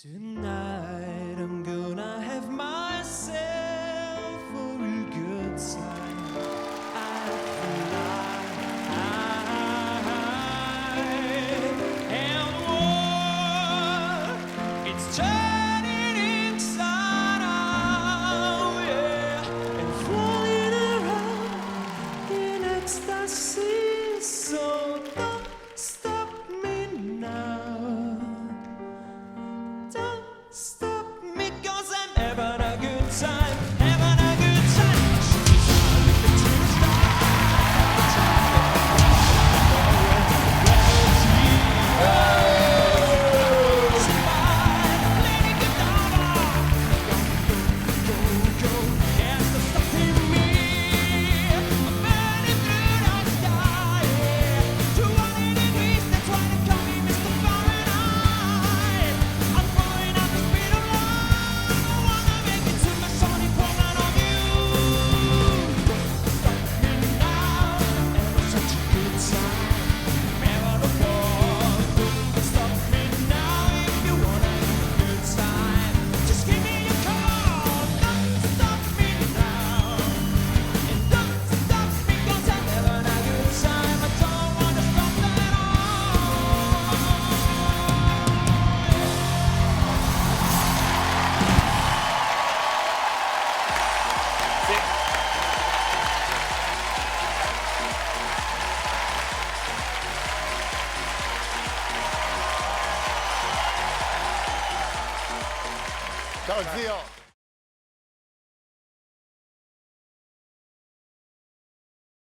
Tonight I'm gonna have myself a real good time. I fly and war, it's turning inside out, yeah, and flying around in ecstasy. So don't stop me now. Don't stop me, 'cause I'm having a good time, having a good time. She's not looking to stop. Ciao zio!